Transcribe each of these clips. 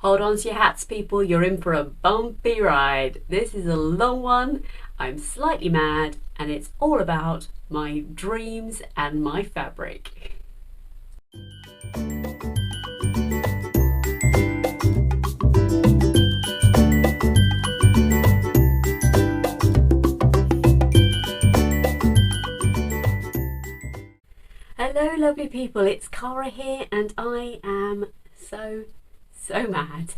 Hold on to your hats, people, you're in for a bumpy ride. This is a long one, I'm slightly mad, and it's all about my dreams and my fabric. Hello lovely people, it's Cara here and I am so mad.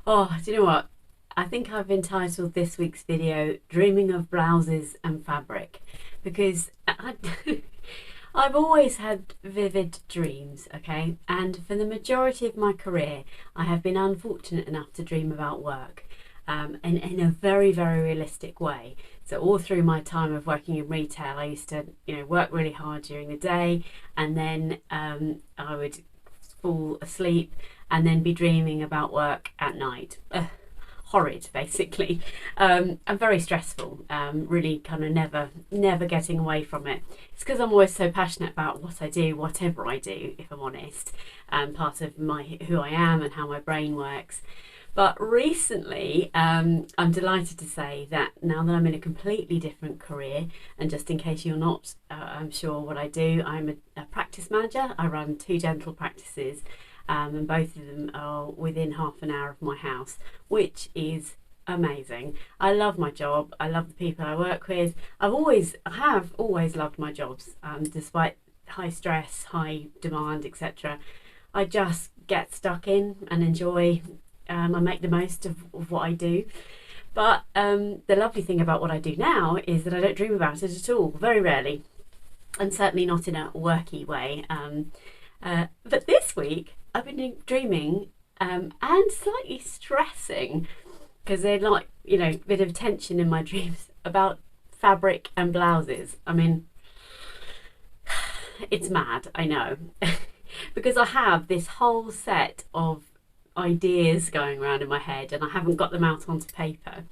Oh, do you know what? I think I've entitled this week's video Dreaming of Blouses and Fabric because I've always had vivid dreams, okay? And for the majority of my career I have been unfortunate enough to dream about work in a very realistic way. So all through my time of working in retail I used to work really hard during the day and then I would fall asleep and then be dreaming about work at night. Horrid, basically, and very stressful. Really kind of never getting away from it. It's because I'm always so passionate about what I do, whatever I do, if I'm honest, part of who I am and how my brain works. But recently, I'm delighted to say that now that I'm in a completely different career, and just in case you're not I'm sure what I do, I'm a practice manager. I run 2 dental practices, and both of them are within half an hour of my house, which is amazing. I love my job. I love the people I work with. I have always loved my jobs, despite high stress, high demand, etc. I just get stuck in and enjoy. I make the most of what I do. But the lovely thing about what I do now is that I don't dream about it at all, very rarely, and certainly not in a worky way. But this week I've been dreaming and slightly stressing, because they're like, a bit of tension in my dreams about fabric and blouses. I mean, it's mad, I know, because I have this whole set of ideas going around in my head and I haven't got them out onto paper.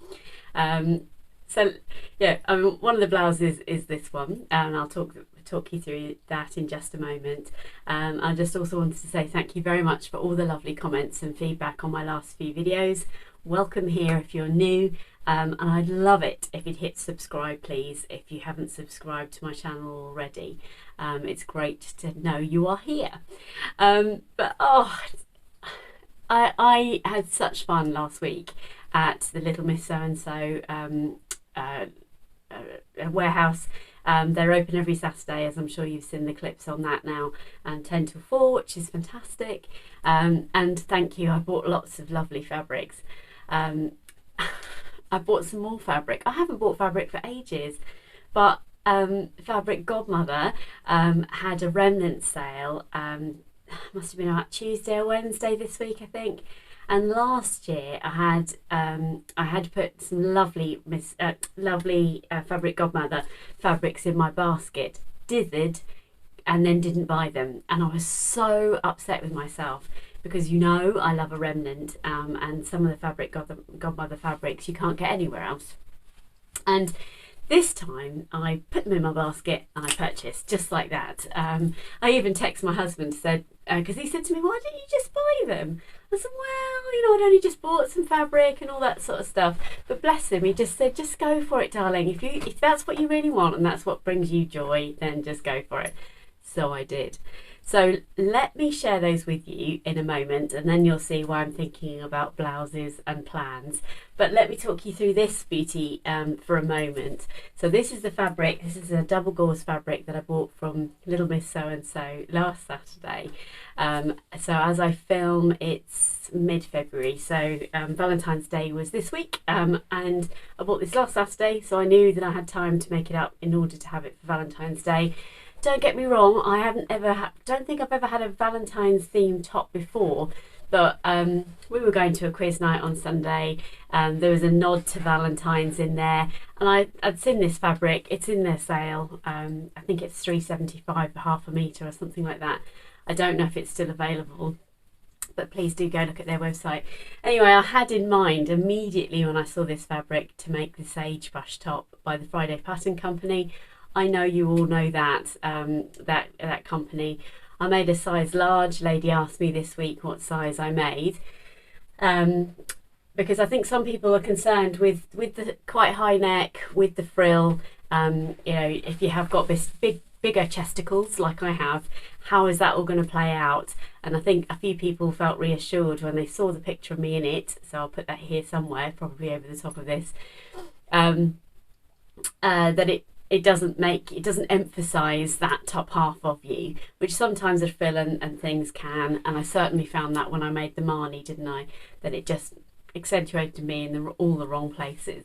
So yeah, one of the blouses is this one, and I'll talk you through that in just a moment. I just also wanted to say thank you very much for all the lovely comments and feedback on my last few videos. Welcome here if you're new, and I'd love it if you'd hit subscribe, please, if you haven't subscribed to my channel already. It's great to know you are here. But I had such fun last week at the Little Miss So-and-so warehouse. They're open every Saturday, as I'm sure you've seen the clips on that now, and 10 till 4, which is fantastic. And thank you, I bought lots of lovely fabrics. I bought some more fabric. I haven't bought fabric for ages, but Fabric Godmother had a Remnant sale. Must have been about Tuesday or Wednesday this week, I think. And last year I had put some lovely Fabric Godmother fabrics in my basket, dithered, and then didn't buy them, and I was so upset with myself, because I love a Remnant, and some of the Fabric Godmother fabrics you can't get anywhere else. And this time I put them in my basket and I purchased just like that. I even texted my husband, said, because he said to me, why didn't you just buy them? I said, well, I'd only just bought some fabric and all that sort of stuff. But bless him, he just said, just go for it, darling. If that's what you really want and that's what brings you joy, then just go for it. So I did. So let me share those with you in a moment, and then you'll see why I'm thinking about blouses and plans. But let me talk you through this beauty for a moment. So this is the fabric. This is a double gauze fabric that I bought from Little Miss So-and-so last Saturday. So as I film, it's mid-February, so Valentine's Day was this week, and I bought this last Saturday, so I knew that I had time to make it up in order to have it for Valentine's Day. Don't get me wrong, I don't think I've ever had a Valentine's themed top before, but we were going to a quiz night on Sunday, and there was a nod to Valentine's in there, and I'd seen this fabric. It's in their sale. I think it's £3.75 for half a metre or something like that. I don't know if it's still available, but please do go look at their website. Anyway, I had in mind immediately when I saw this fabric to make the Sagebrush top by the Friday Pattern Company. I know you all know that that company. I made a size large. Lady asked me this week what size I made, because I think some people are concerned with the quite high neck, with the frill. You know, if you have got this bigger chesticles like I have, how is that all going to play out? And I think a few people felt reassured when they saw the picture of me in it, so I'll put that here somewhere, probably over the top of this, that it doesn't emphasize that top half of you, which sometimes a frill and things can, and I certainly found that when I made the Marnie, didn't I, that it just accentuated me in all the wrong places.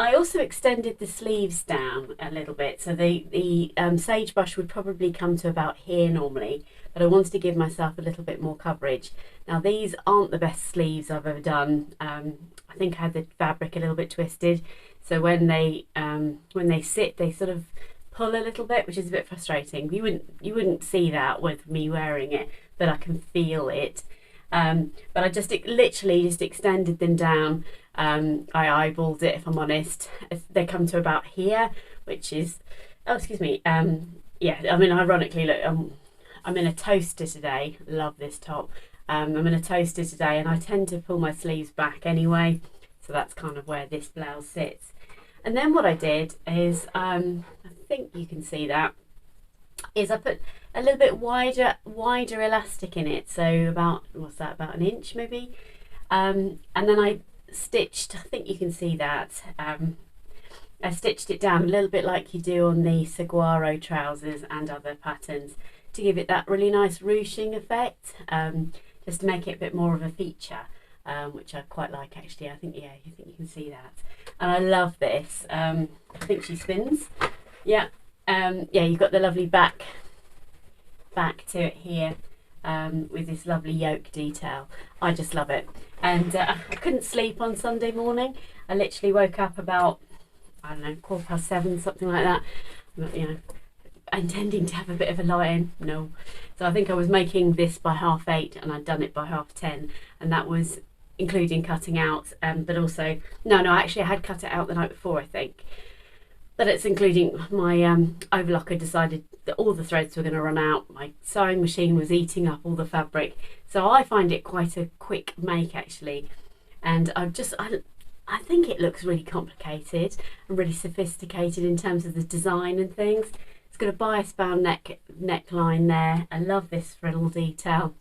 I also extended the sleeves down a little bit, so the Sagebrush would probably come to about here normally, but I wanted to give myself a little bit more coverage. Now these aren't the best sleeves I've ever done. I think I had the fabric a little bit twisted, so when they sit, they sort of pull a little bit, which is a bit frustrating. You wouldn't see that with me wearing it, but I can feel it. But I literally just extended them down. I eyeballed it, if I'm honest. They come to about here, which is, oh, excuse me. Yeah, I mean, ironically, look, I'm in a toaster today. Love this top. I'm in a toaster today, and I tend to pull my sleeves back anyway. So that's kind of where this blouse sits. And then what I did is, I think you can see that, is I put a little bit wider elastic in it. So about, what's that, about an inch maybe? And then I stitched, I think you can see that, I stitched it down a little bit like you do on the saguaro trousers and other patterns to give it that really nice ruching effect, just to make it a bit more of a feature, which I quite like actually. I think, yeah, you can see that, and I love this. I think she spins. Yeah, yeah, you've got the lovely back to it here, with this lovely yoke detail. I just love it. And I couldn't sleep on Sunday morning. I literally woke up about, I don't know, 7:15, something like that. You know, intending to have a bit of a lie-in. No. So I think I was making this by 8:30 and I'd done it by 10:30, and that was including cutting out, but also, no, actually I had cut it out the night before, I think. But it's including my overlocker decided that all the threads were going to run out. My sewing machine was eating up all the fabric. So I find it quite a quick make actually. And I think it looks really complicated and really sophisticated in terms of the design and things. It's got a bias bound neckline there. I love this frill detail.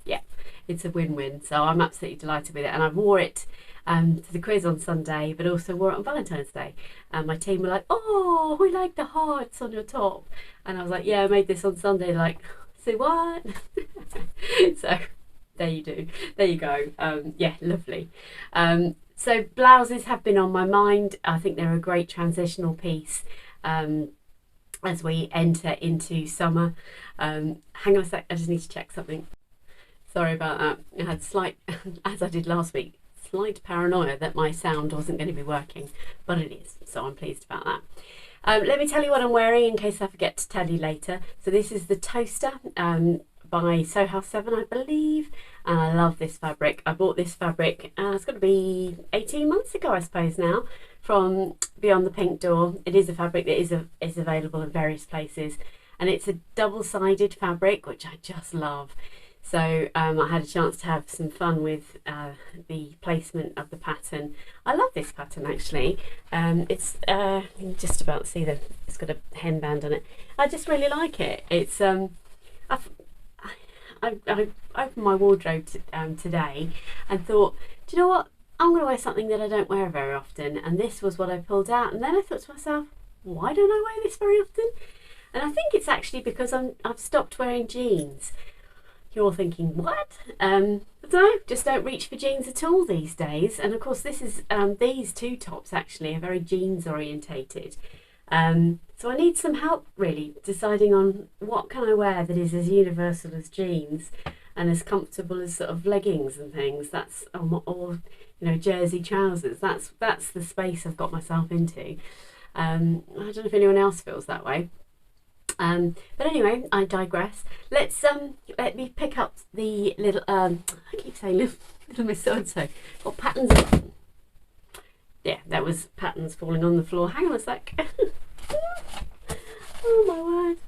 Yeah, it's a win-win. So I'm absolutely delighted with it. And I wore it to the quiz on Sunday, but also wore it on Valentine's Day. And my team were like, "Oh, we like the hearts on your top." And I was like, "Yeah, I made this on Sunday." Like, "Say what?" So there you go. Yeah, lovely. So blouses have been on my mind. I think they're a great transitional piece as we enter into summer. Hang on a sec, I just need to check something. Sorry about that. I had slight, as I did last week, slight paranoia that my sound wasn't going to be working, but it is, so I'm pleased about that. Let me tell you what I'm wearing in case I forget to tell you later. So this is the Toaster by Sew House 7, I believe, and I love this fabric. I bought this fabric, it's got to be 18 months ago, I suppose now, from Beyond the Pink Door. It is a fabric that is available in various places, and it's a double-sided fabric, which I just love. So I had a chance to have some fun with the placement of the pattern. I love this pattern actually. It's you can just about see it's got a hemband on it. I just really like it. It's I opened my wardrobe today and thought, do you know what? I'm going to wear something that I don't wear very often, and this was what I pulled out. And then I thought to myself, why don't I wear this very often? And I think it's actually because I've stopped wearing jeans. You're thinking, what? I don't know, just don't reach for jeans at all these days. And of course this is, these two tops actually are very jeans orientated. So I need some help really deciding on what can I wear that is as universal as jeans and as comfortable as sort of leggings and things. That's, or you know, jersey trousers. That's the space I've got myself into. I don't know if anyone else feels that way. But anyway, I digress. Let me pick up the little, I keep saying little Miss So-and-so. Got patterns. Yeah, that was patterns falling on the floor. Hang on a sec. Oh my word.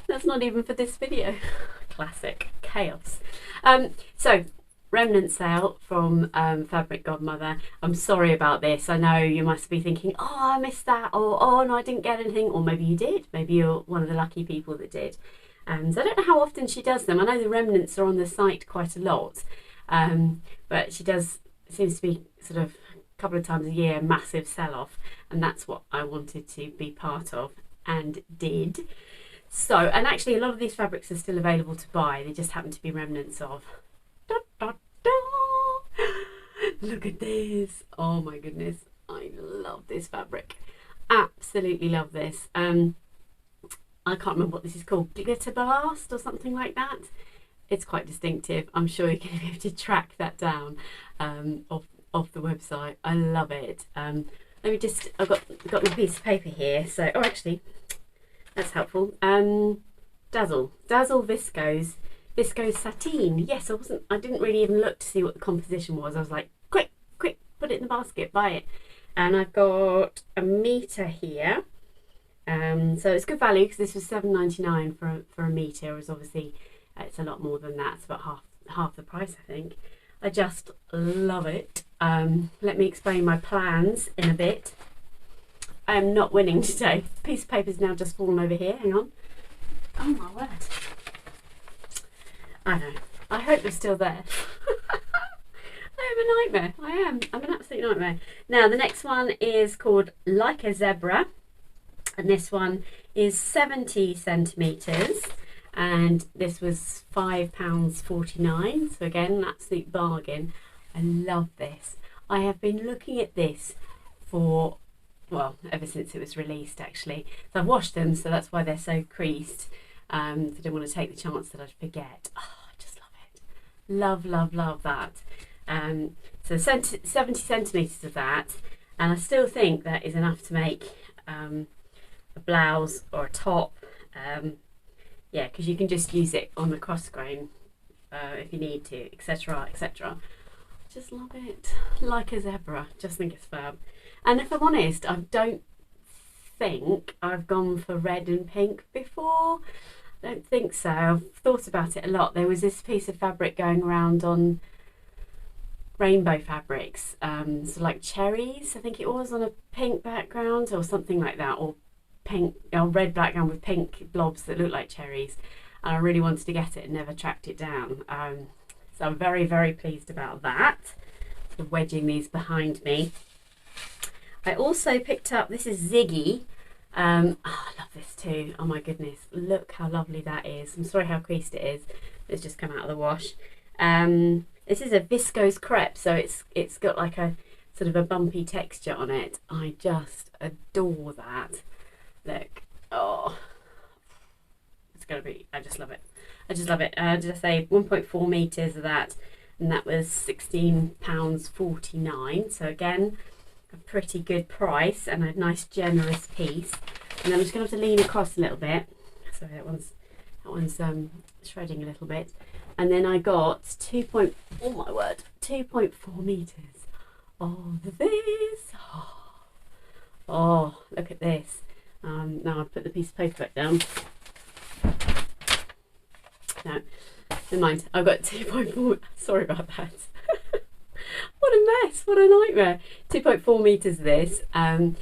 That's not even for this video. Classic chaos. So Remnant sale from Fabric Godmother. I'm sorry about this. I know you must be thinking, oh, I missed that, or oh no, I didn't get anything, or maybe you did. Maybe you're one of the lucky people that did. So I don't know how often she does them. I know the remnants are on the site quite a lot, but she does, seems to be sort of a couple of times a year, massive sell-off, and that's what I wanted to be part of and did. So, and actually a lot of these fabrics are still available to buy. They just happen to be remnants of. Da, da, da. Look at this. Oh my goodness. I love this fabric. Absolutely love this. I can't remember what this is called. Glitter Blast or something like that. It's quite distinctive. I'm sure you're going to be able to track that down off the website. I love it. Let me just, I've got my piece of paper here. So, oh actually, that's helpful. Dazzle Viscose Sateen. Yes, I didn't really even look to see what the composition was. I was like, quick, put it in the basket, buy it. And I've got a metre here. So it's good value because this was $7.99 for a metre, whereas obviously it's a lot more than that. It's about half the price, I think. I just love it. Let me explain my plans in a bit. I am not winning today. The piece of paper is now just fallen over here. Hang on. Oh my word. I know. I hope they're still there. I am a nightmare. I'm an absolute nightmare. Now the next one is called Like a Zebra, and this one is 70 centimetres, and this was £5.49. So again, an absolute bargain. I love this. I have been looking at this for, well, ever since it was released actually. So I've washed them, so that's why they're so creased. I didn't want to take the chance that I'd forget. Oh, I just love it. Love that. So 70 centimetres of that, and I still think that is enough to make a blouse or a top. Yeah, because you can just use it on the cross grain if you need to, etc, etc. Just love it. Like a Zebra. Just think it's fab. And if I'm honest, I don't think I've gone for red and pink before. I don't think so. I've thought about it a lot. There was this piece of fabric going around on rainbow fabrics, so like cherries, I think it was, on a pink background or something like that, or pink or red background with pink blobs that look like cherries, and I really wanted to get it and never tracked it down. So I'm very, very pleased about that. Sort of wedging these behind me. I also picked up, this is Ziggy. Oh, I love this too. Oh my goodness, look how lovely that is. I'm sorry how creased it is. It's just come out of the wash. This is a viscose crepe, so it's got like a sort of a bumpy texture on it. I just adore that. Look, oh, it's gonna be, I just love it. I just love it. Did I say 1.4 metres of that, and that was £16.49. So again, a pretty good price and a nice generous piece. And I'm just gonna have to lean across a little bit. So that one's shredding a little bit. And then I got 2.4 metres of this. Oh, look at this. Now I've put the piece of paper back down. No, never mind. I've got 2.4. Sorry about that. What a mess. What a nightmare. 2.4 metres of this. And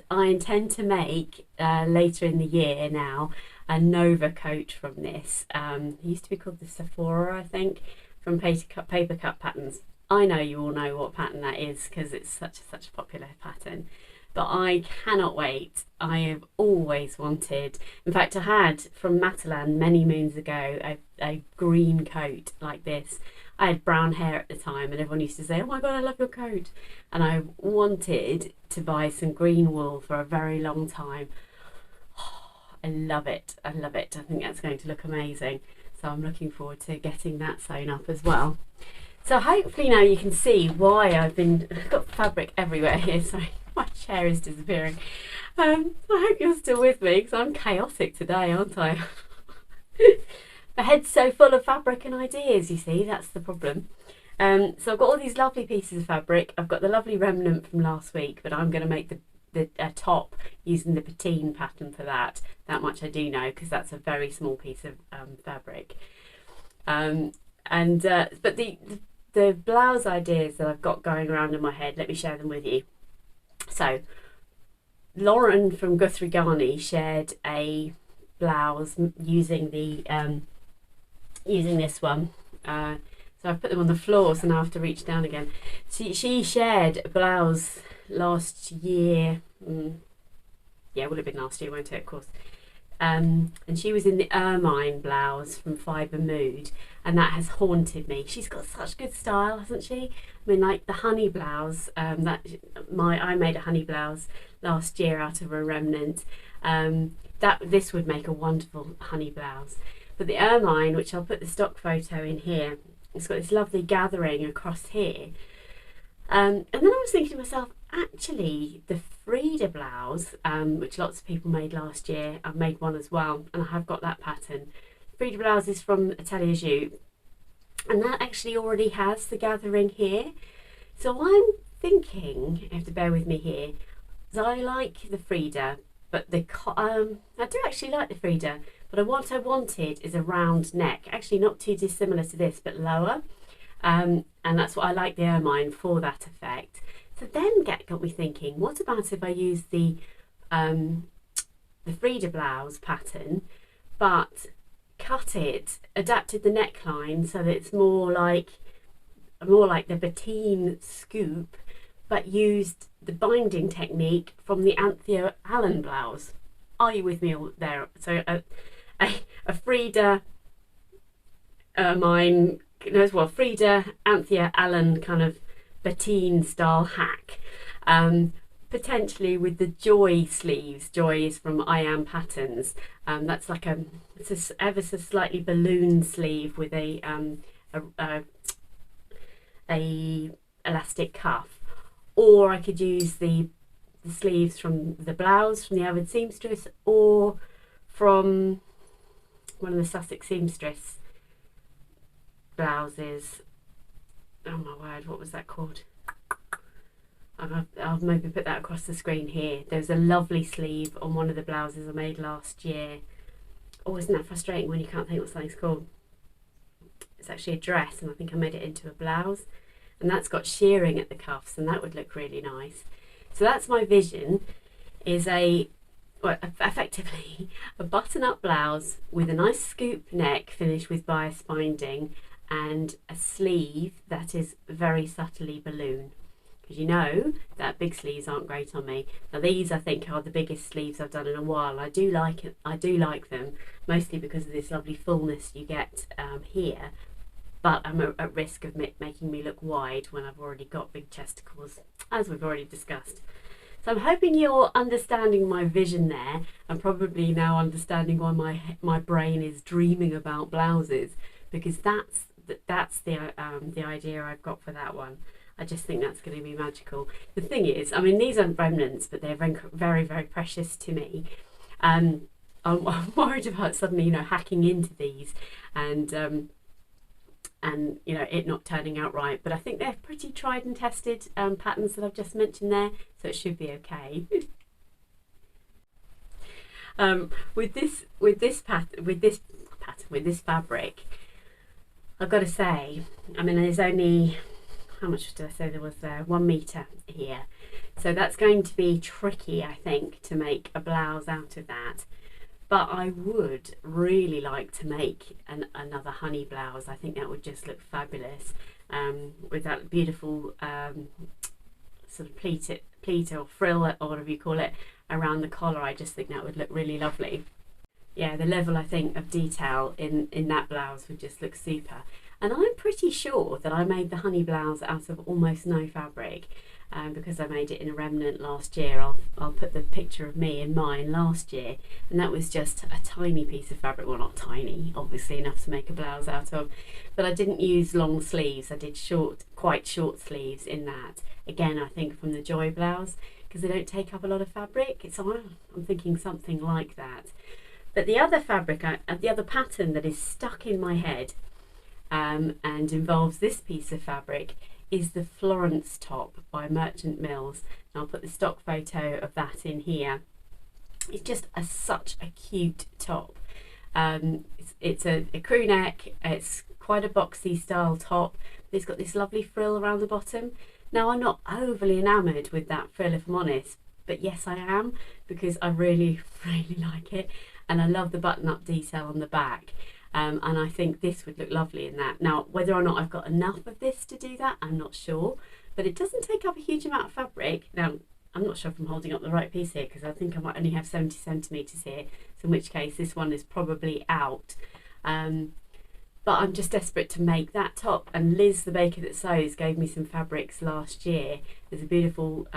I intend to make later in the year now a Nova coat from this. It used to be called the Sephora, I think, from paper cut patterns. I know you all know what pattern that is because it's such a popular pattern, but I cannot wait. I have always wanted, in fact I had from Matalan many moons ago a green coat like this. I had brown hair at the time and everyone used to say, oh my god, I love your coat, and I wanted to buy some green wool for a very long time. I love it. I love it. I think that's going to look amazing. So I'm looking forward to getting that sewn up as well. So hopefully now you can see why I've got fabric everywhere here. Sorry, my chair is disappearing. I hope you're still with me because I'm chaotic today, aren't I? My head's so full of fabric and ideas, you see, that's the problem. So I've got all these lovely pieces of fabric. I've got the lovely remnant from last week, but I'm going to make the top using the Bettine pattern for that. That much I do know because that's a very small piece of fabric. And but the blouse ideas that I've got going around in my head, let me share them with you. So Lauren from Guthrie Garney shared a blouse using the using this one. So I've put them on the floor, so now I have to reach down again. She shared a blouse last year. Yeah, it would have been last year, won't it? Of course. And she was in the ermine blouse from Fibremood, and that has haunted me. She's got such good style, hasn't she? I mean, like the honey blouse. I made a honey blouse last year out of a remnant. This would make a wonderful honey blouse. But the ermine, which I'll put the stock photo in here, it's got this lovely gathering across here. And then I was thinking to myself, actually, the Frida blouse, which lots of people made last year, I've made one as well, and I have got that pattern. Frida blouse is from Atelier Jute, and that actually already has the gathering here. So I'm thinking, you have to bear with me here, that I like the Frida, but I do actually like the Frida, but what I wanted is a round neck, actually not too dissimilar to this, but lower. And that's what I like the ermine for, that effect. So then got me thinking, what about if I use the Frida blouse pattern, but cut it, adapted the neckline so that it's more like the Bettine scoop, but used the binding technique from the Anthea Allen blouse. Are you with me all there? So a Frida ermine, Frida Anthea Allen kind of Bettine style hack, potentially with the Joy sleeves. Joy is from I Am Patterns. That's like it's a ever so slightly balloon sleeve with a elastic cuff, or I could use the sleeves from the blouse from the Avid Seamstress, or from one of the Sussex Seamstress blouses. Oh my word, what was that called? I'll maybe put that across the screen here. There's a lovely sleeve on one of the blouses I made last year. Oh, isn't that frustrating when you can't think what something's called? It's actually a dress, and I think I made it into a blouse, and that's got shearing at the cuffs, and that would look really nice. So that's my vision, is effectively a button-up blouse with a nice scoop neck finished with bias binding, and a sleeve that is very subtly balloon, because you know that big sleeves aren't great on me. Now these, I think, are the biggest sleeves I've done in a while. I do like it. I do like them, mostly because of this lovely fullness you get here, but I'm at risk of making me look wide when I've already got big chesticles, as we've already discussed. So I'm hoping you're understanding my vision there, and probably now understanding why my brain is dreaming about blouses, because that's the idea I've got for that one. I just think that's going to be magical. The thing is, I mean, these aren't remnants, but they're very, very, very precious to me. I'm worried about suddenly, hacking into these and it not turning out right. But I think they're pretty tried and tested patterns that I've just mentioned there, so it should be okay. With this fabric, I've got to say, I mean, there's only, how much did I say there was there? 1 metre here. So that's going to be tricky, I think, to make a blouse out of that. But I would really like to make another honey blouse. I think that would just look fabulous, with that beautiful sort of pleat or frill, or whatever you call it, around the collar. I just think that would look really lovely. Yeah, the level, I think, of detail in that blouse would just look super. And I'm pretty sure that I made the honey blouse out of almost no fabric, because I made it in a remnant last year. I'll put the picture of me in mine last year, and that was just a tiny piece of fabric. Well, not tiny, obviously enough to make a blouse out of, but I didn't use long sleeves. I did quite short sleeves in that. Again, I think from the Joy blouse, because they don't take up a lot of fabric. I'm thinking something like that. But the other fabric, the other pattern that is stuck in my head and involves this piece of fabric is the Florence top by Merchant Mills. And I'll put the stock photo of that in here. It's just such a cute top. It's a crew neck. It's quite a boxy style top. It's got this lovely frill around the bottom. Now, I'm not overly enamoured with that frill, if I'm honest, but yes I am, because I really like it, and I love the button-up detail on the back. And I think this would look lovely in that. Now, whether or not I've got enough of this to do that, I'm not sure, but it doesn't take up a huge amount of fabric. Now, I'm not sure if I'm holding up the right piece here, because I think I might only have 70 centimetres here, so in which case this one is probably out. But I'm just desperate to make that top, and Liz, the baker that sews, gave me some fabrics last year. There's a beautiful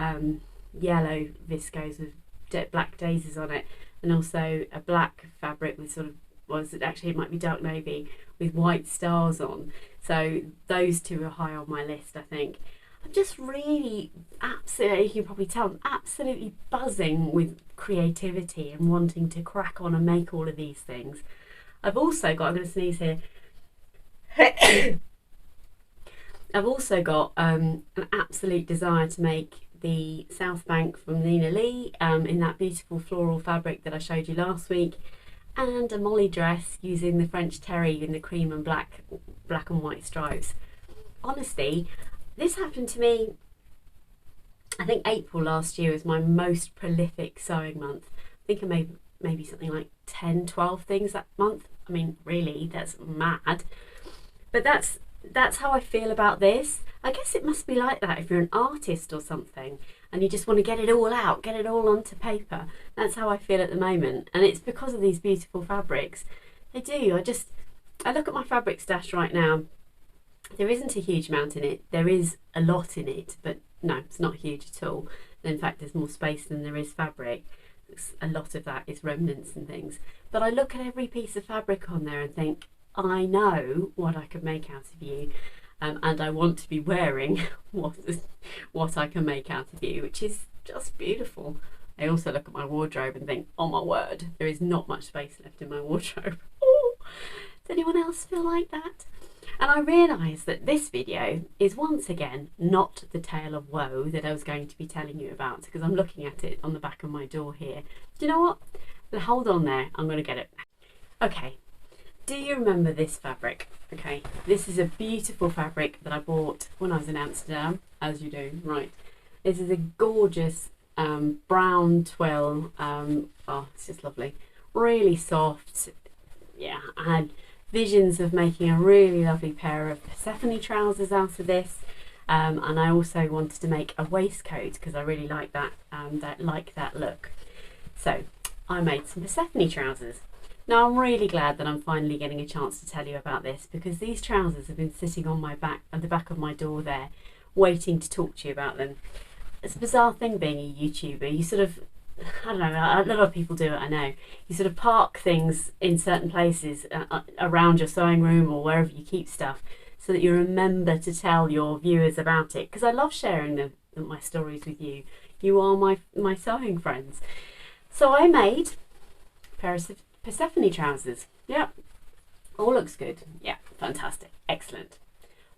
yellow viscose with black daisies on it, and also a black fabric with sort of, actually it might be dark navy with white stars on. So those two are high on my list, I think. I'm just really absolutely, you can probably tell, I'm absolutely buzzing with creativity and wanting to crack on and make all of these things. I've also got, I'm going to sneeze here. I've also got an absolute desire to make the Southbank from Nina Lee in that beautiful floral fabric that I showed you last week, and a molly dress using the French terry in the cream and black and white stripes. Honestly, this happened to me, I think April last year was my most prolific sewing month. I think I made maybe something like 10, 12 things that month. I mean, really, that's mad. But that's how I feel about this. I guess it must be like that if you're an artist or something and you just want to get it all out, get it all onto paper. That's how I feel at the moment, and it's because of these beautiful fabrics. They do. I look at my fabric stash right now. There isn't a huge amount in it. There is a lot in it, but no, it's not huge at all. And in fact, there's more space than there is fabric. A lot of that is remnants and things. But I look at every piece of fabric on there and think, I know what I could make out of you, and I want to be wearing what I can make out of you, which is just beautiful. I also look at my wardrobe and think, oh my word, there is not much space left in my wardrobe. Oh, does anyone else feel like that? And I realise that this video is once again not the tale of woe that I was going to be telling you about, because I'm looking at it on the back of my door here. Do you know what? But hold on there, I'm going to get it. Okay. Do you remember this fabric? Okay, this is a beautiful fabric that I bought when I was in Amsterdam, as you do, right? This is a gorgeous brown twill. Oh, it's just lovely. Really soft. Yeah, I had visions of making a really lovely pair of Persephone trousers out of this. And I also wanted to make a waistcoat because I really like that that look. So I made some Persephone trousers. Now, I'm really glad that I'm finally getting a chance to tell you about this, because these trousers have been sitting on my back, at the back of my door there, waiting to talk to you about them. It's a bizarre thing being a YouTuber. You sort of, I don't know, a lot of people do it, I know. You sort of park things in certain places around your sewing room or wherever you keep stuff, so that you remember to tell your viewers about it, because I love sharing my stories with you. You are my sewing friends. So I made a pair of Persephone trousers. Yep, all looks good. Yeah, fantastic, excellent.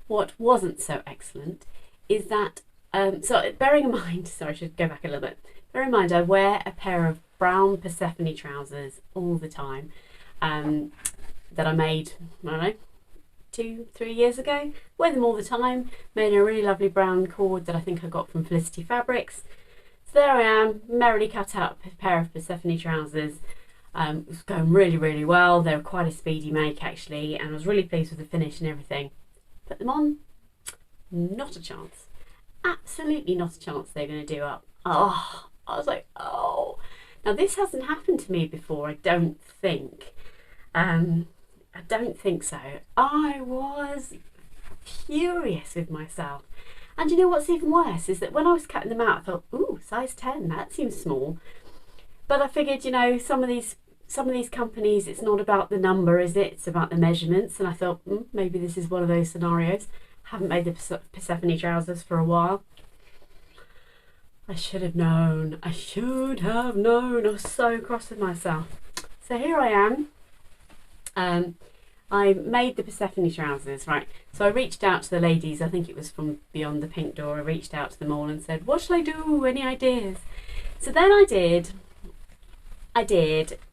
What wasn't so excellent is that, so bearing in mind, sorry, I should go back a little bit. Bear in mind, I wear a pair of brown Persephone trousers all the time, that I made, I don't know, 2-3 years ago. Wear them all the time. Made a really lovely brown cord that I think I got from Felicity Fabrics. So there I am, merrily cut up a pair of Persephone trousers. It was going really well. They were quite a speedy make actually, and I was really pleased with the finish and everything. Put them on, not a chance. Absolutely not a chance they're going to do up. Oh, I was like, oh. Now this hasn't happened to me before, I don't think. I don't think so. I was furious with myself. And you know what's even worse is that when I was cutting them out, I thought, ooh, size 10, that seems small. But I figured, you know, some of these companies, it's not about the number, is it? It's about the measurements. And I thought, maybe this is one of those scenarios. Haven't made the Persephone trousers for a while. I should have known. I should have known. I was so cross with myself. So here I am. I made the Persephone trousers, right? So I reached out to the ladies, I think it was from Beyond the Pink Door. I reached out to them all and said, what shall I do? Any ideas? So then I did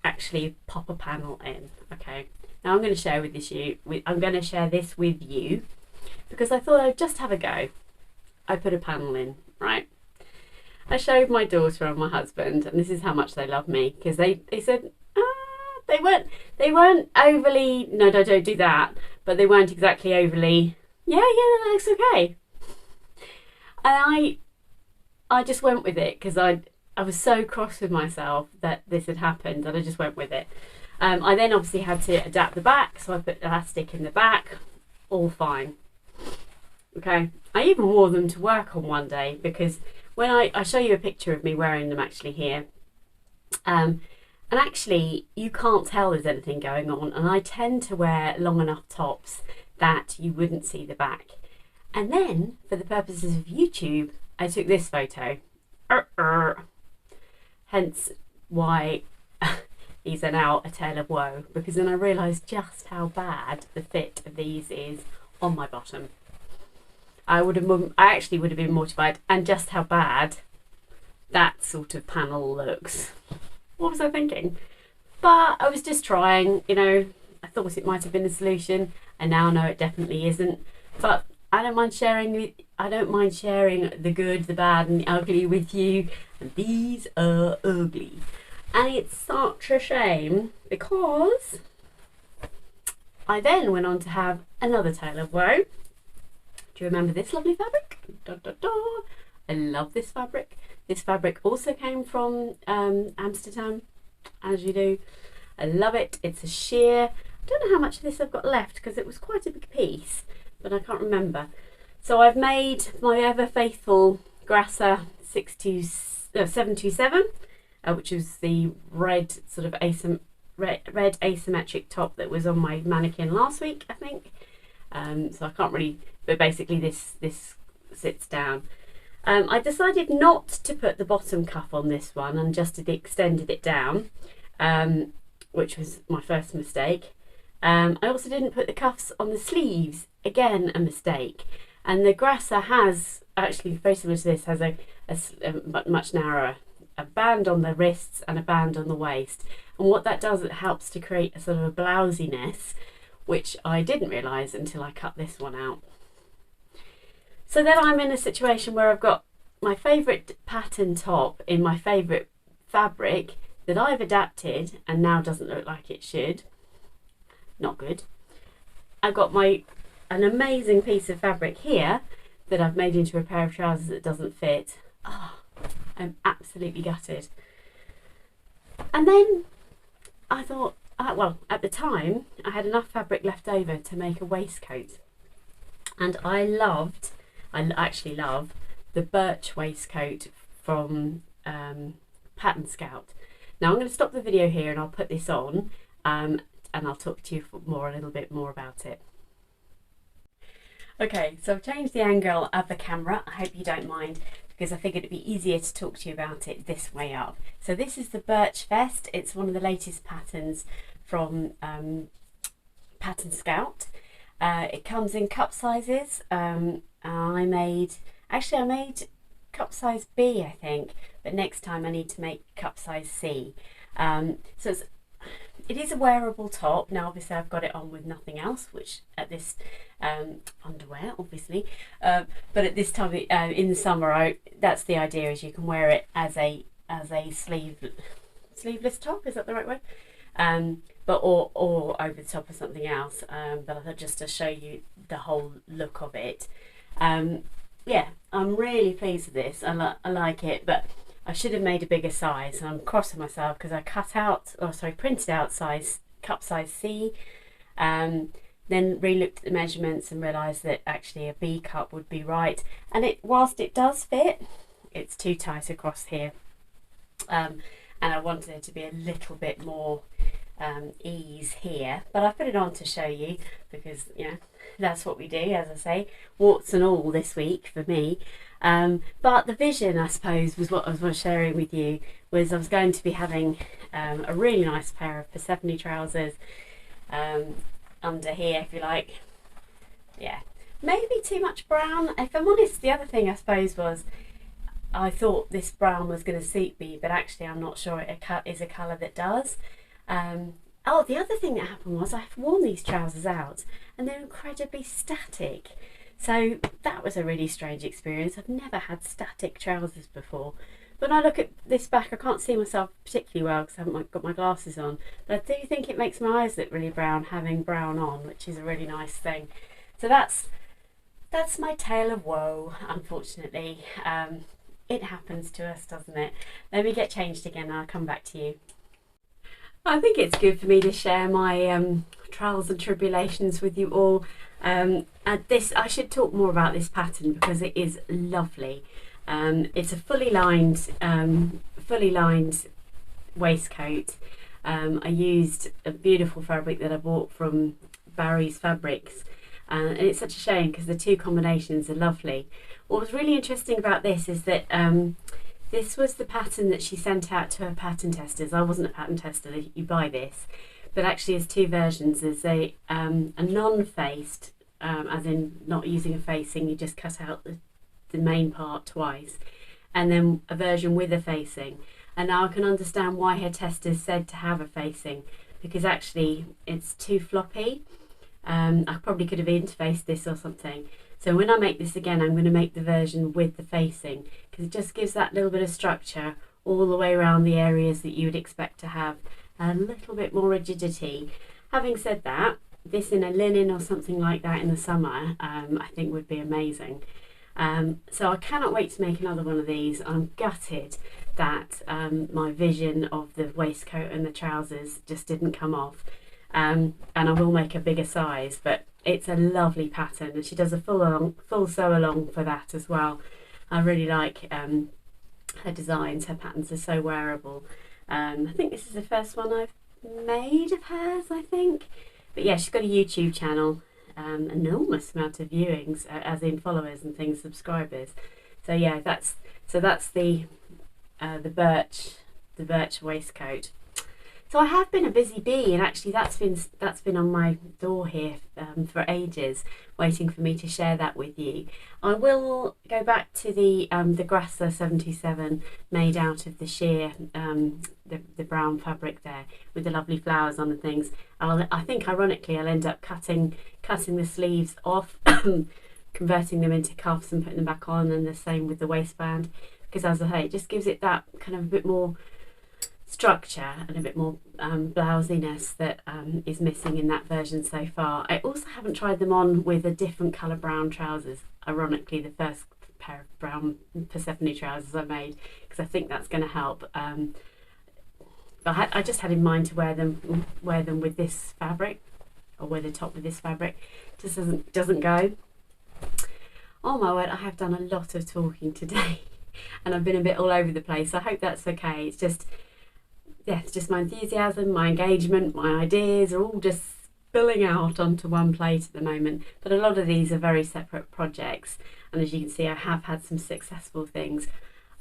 actually pop a panel in, okay? Now I'm going to share I'm going to share this with you because I thought I'd just have a go. I put a panel in, right? I showed my daughter and my husband, and this is how much they love me, because they said, they weren't overly, no, don't do that, but they weren't exactly overly, yeah, that looks okay. And I just went with it because I was so cross with myself that this had happened, that I just went with it. I then obviously had to adapt the back, so I put elastic in the back, all fine. Okay, I even wore them to work on one day because when I show you a picture of me wearing them actually here, and actually you can't tell there's anything going on, and I tend to wear long enough tops that you wouldn't see the back. And then for the purposes of YouTube, I took this photo, hence why these are now a tale of woe, because then I realised just how bad the fit of these is on my bottom. I actually would have been mortified, and just how bad that sort of panel looks. What was I thinking? But I was just trying, you know. I thought it might have been a solution, and now I know it definitely isn't. But I don't mind sharing the good, the bad, and the ugly with you. And these are ugly, and it's such a shame because I then went on to have another tale of woe. Do you remember this lovely fabric? Da, da, da. I love this fabric. This fabric also came from Amsterdam, as you do. I love it. It's a sheer. I don't know how much of this I've got left because it was quite a big piece, but I can't remember. So I've made my ever faithful Grasser 727, which was the red sort of red asymmetric top that was on my mannequin last week, I think. So I can't really, but basically this sits down. I decided not to put the bottom cuff on this one and just extended it down, which was my first mistake. I also didn't put the cuffs on the sleeves, again a mistake. And the Grasser has, actually very similar to this, has a much narrower, a band on the wrists and a band on the waist. And what that does, it helps to create a sort of a blousiness, which I didn't realise until I cut this one out. So then I'm in a situation where I've got my favourite pattern top in my favourite fabric that I've adapted and now doesn't look like it should. Not good. I've got an amazing piece of fabric here that I've made into a pair of trousers that doesn't fit. Oh, I'm absolutely gutted. And then I thought, well, at the time I had enough fabric left over to make a waistcoat, and I actually love the Birch waistcoat from Pattern Scout. Now I'm going to stop the video here and I'll put this on and I'll talk to you a little bit more about it. Okay, so I've changed the angle of the camera. I hope you don't mind, because I figured it'd be easier to talk to you about it this way up. So this is the Birch vest. It's one of the latest patterns from Pattern Scout. It comes in cup sizes. I made cup size B, I think, but next time I need to make cup size C. So it is a wearable top. Now obviously I've got it on with nothing else, which at this underwear obviously, but at this time in the summer, that's the idea, is you can wear it as a sleeveless top, is that the right way? But or over the top of something else, but I thought just to show you the whole look of it. Yeah, I'm really pleased with this. I like it, but I should have made a bigger size, and I'm cross with myself because I printed out cup size C, then re-looked at the measurements and realised that actually a B cup would be right, and whilst it does fit, it's too tight across here, and I wanted there to be a little bit more ease here, but I put it on to show you because, you know, that's what we do, as I say, warts and all this week for me. But the vision, I suppose, was what I was sharing with you, was I was going to be having a really nice pair of Persephone trousers under here, if you like. Yeah, maybe too much brown. If I'm honest, the other thing I suppose was I thought this brown was going to suit me, but actually I'm not sure it is a colour that does. Oh, the other thing that happened was I've worn these trousers out and they're incredibly static. So that was a really strange experience. I've never had static trousers before. When I look at this back, I can't see myself particularly well because I haven't got my glasses on. But I do think it makes my eyes look really brown having brown on, which is a really nice thing. So that's my tale of woe, unfortunately. It happens to us, doesn't it? Let me get changed again and I'll come back to you. I think it's good for me to share my trials and tribulations with you all. I should talk more about this pattern because it is lovely. It's a fully lined waistcoat. I used a beautiful fabric that I bought from Barry's Fabrics, and it's such a shame because the two combinations are lovely. What was really interesting about this is that this was the pattern that she sent out to her pattern testers. I wasn't a pattern tester, you buy this, but actually there's two versions. There's a non-faced, as in not using a facing, you just cut out the main part twice, and then a version with a facing. And now I can understand why her testers said to have a facing, because actually it's too floppy. I probably could have interfaced this or something. So when I make this again, I'm going to make the version with the facing because it just gives that little bit of structure all the way around the areas that you would expect to have a little bit more rigidity. Having said that, this in a linen or something like that in the summer, I think would be amazing. So I cannot wait to make another one of these. I'm gutted that my vision of the waistcoat and the trousers just didn't come off. And I will make a bigger size, but it's a lovely pattern, and she does a full sew along for that as well. I really like her designs. Her patterns are so wearable. I think this is the first one I've made of hers, I think. But yeah, she's got a YouTube channel, an enormous amount of viewings, as in followers and things, subscribers. So yeah, that's the Birch waistcoat. So I have been a busy bee, and actually that's been on my door here for ages, waiting for me to share that with you. I will go back to the Grasser 77 made out of the sheer, the brown fabric there with the lovely flowers on and things. I think ironically I'll end up cutting the sleeves off, converting them into cuffs and putting them back on, and the same with the waistband, because as I say, it just gives it that kind of a bit more structure and a bit more blousiness that is missing in that version so far. I also haven't tried them on with a different colour brown trousers, ironically the first pair of brown Persephone trousers I made, because I think that's going to help. But I just had in mind to wear them with this fabric, or wear the top with this fabric. Just doesn't go. Oh my word, I have done a lot of talking today and I've been a bit all over the place. I hope that's okay. It's just my enthusiasm, my engagement, my ideas are all just spilling out onto one plate at the moment. But a lot of these are very separate projects, and as you can see, I have had some successful things.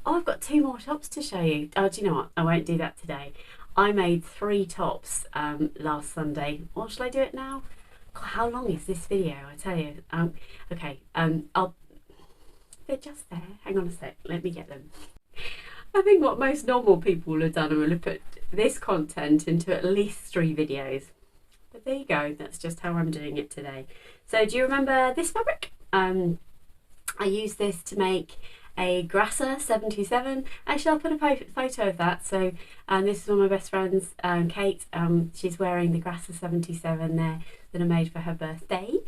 Oh, I've got 2 more tops to show you. Oh, do you know what? I won't do that today. I made 3 tops last Sunday. Or shall I do it now? God, how long is this video? I tell you. Okay. They're just there. Hang on a sec. Let me get them. I think what most normal people will have done will have put this content into at least 3 videos. But there you go, that's just how I'm doing it today. So do you remember this fabric? I used this to make a Grasser 77. Actually, I'll put a photo of that. So this is one of my best friends, Kate. She's wearing the Grasser 77 there that I made for her birthday.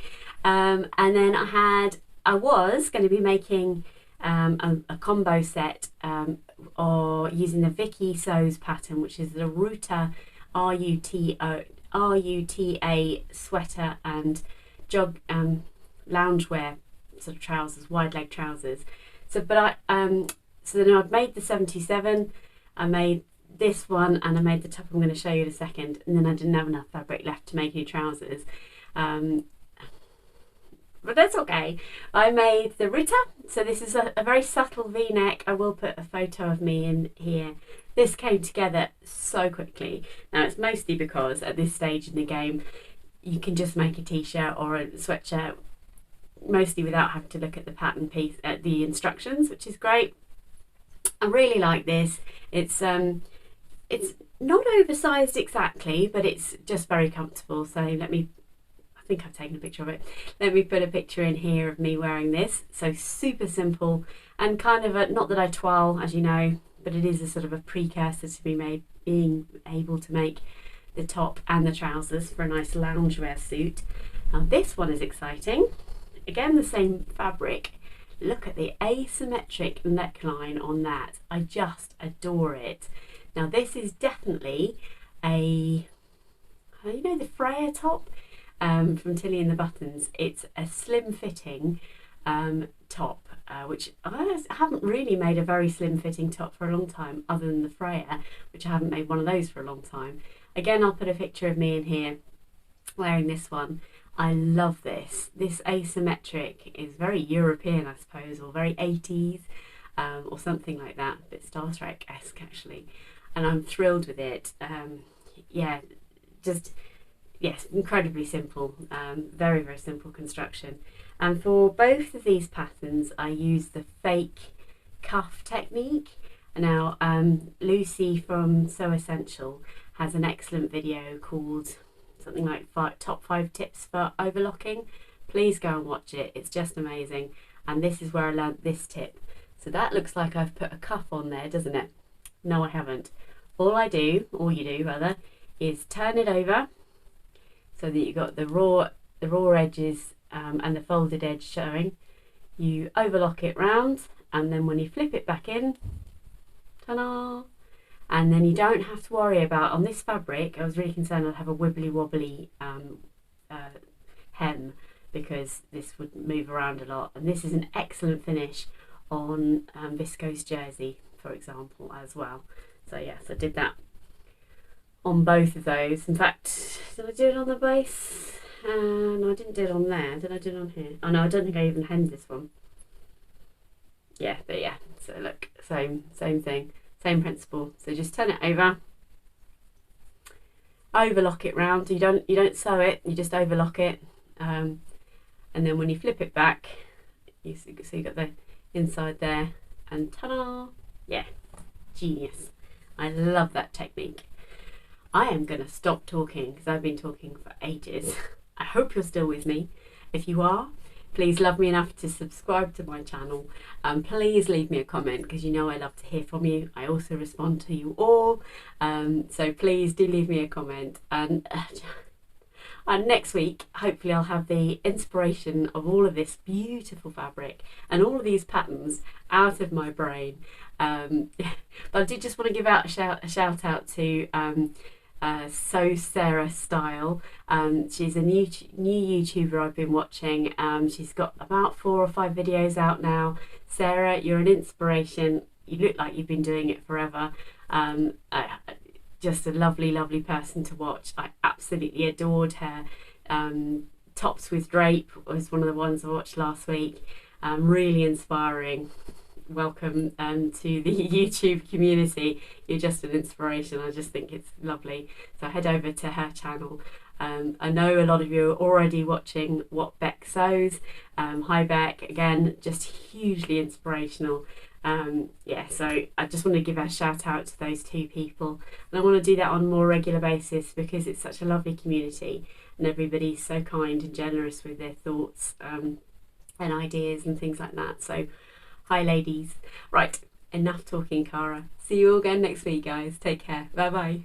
And then I was going to be making a combo set or using the Vikki Sews pattern, which is the Ruta RUTA sweater and jog loungewear sort of trousers, wide leg trousers. So then I'd made the 77, I made this one, and I made the top I'm going to show you in a second, and then I didn't have enough fabric left to make any trousers. But that's okay. I made the Ruta, so this is a very subtle V-neck. I will put a photo of me in here. This came together so quickly. Now it's mostly because at this stage in the game you can just make a t-shirt or a sweatshirt mostly without having to look at the pattern piece, at the instructions, which is great. I really like this. It's not oversized exactly, but it's just very comfortable. So let me, I think I've taken a picture of it. Let me put a picture in here of me wearing this. So super simple and kind of a, not that I twirl, as you know, but it is a sort of a precursor to being able to make the top and the trousers for a nice loungewear suit. Now this one is exciting. Again, the same fabric. Look at the asymmetric neckline on that. I just adore it. Now this is definitely a, you know, the Freya top from Tilly and the Buttons. It's a slim fitting top, which I haven't really made a very slim fitting top for a long time, other than the Freya, which I haven't made one of those for a long time. Again, I'll put a picture of me in here wearing this one. I love this. This asymmetric is very European, I suppose, or very 80s, or something like that, a bit Star Trek-esque actually. And I'm thrilled with it. Yeah, just, yes, incredibly simple, very, very simple construction. And for both of these patterns, I use the fake cuff technique. Now, Lucy from Sew Essential has an excellent video called something like top 5 tips for overlocking. Please go and watch it. It's just amazing. And this is where I learned this tip. So that looks like I've put a cuff on there, doesn't it? No, I haven't. All you do rather, is turn it over so that you've got the raw edges and the folded edge showing. You overlock it round, and then when you flip it back in, ta-da! And then you don't have to worry about, on this fabric, I was really concerned I'd have a wibbly wobbly hem, because this would move around a lot. And this is an excellent finish on viscose jersey, for example, as well. So yes, I did that on both of those. In fact, did I do it on the base? No, I didn't do it on there. Did I do it on here? Oh no, I don't think I even hemmed this one. Yeah, but yeah, so look, same thing. Same principle. So just turn it over, overlock it round. You don't sew it, you just overlock it, and then when you flip it back, you got the inside there, and ta-da! Yeah, genius. I love that technique. I am going to stop talking because I've been talking for ages. I hope you're still with me. If you are, please love me enough to subscribe to my channel, and please leave me a comment, because you know I love to hear from you. I also respond to you all, so please do leave me a comment. And next week, hopefully I'll have the inspiration of all of this beautiful fabric and all of these patterns out of my brain. But I did just want to give out a shout out to SewSarahStyle. She's a new YouTuber I've been watching. She's got about 4 or 5 videos out now. Sarah, you're an inspiration. You look like you've been doing it forever. Just a lovely person to watch. I absolutely adored her. Tops with Drape was one of the ones I watched last week. Really inspiring. Welcome to the YouTube community. You're just an inspiration. I just think it's lovely. So head over to her channel. I know a lot of you are already watching WhatBecSews. Hi Beck, again, just hugely inspirational. Yeah, so I just want to give a shout out to those 2 people, and I want to do that on a more regular basis because it's such a lovely community and everybody's so kind and generous with their thoughts and ideas and things like that. So hi ladies. Right, enough talking, Cara. See you all again next week, guys. Take care. Bye bye.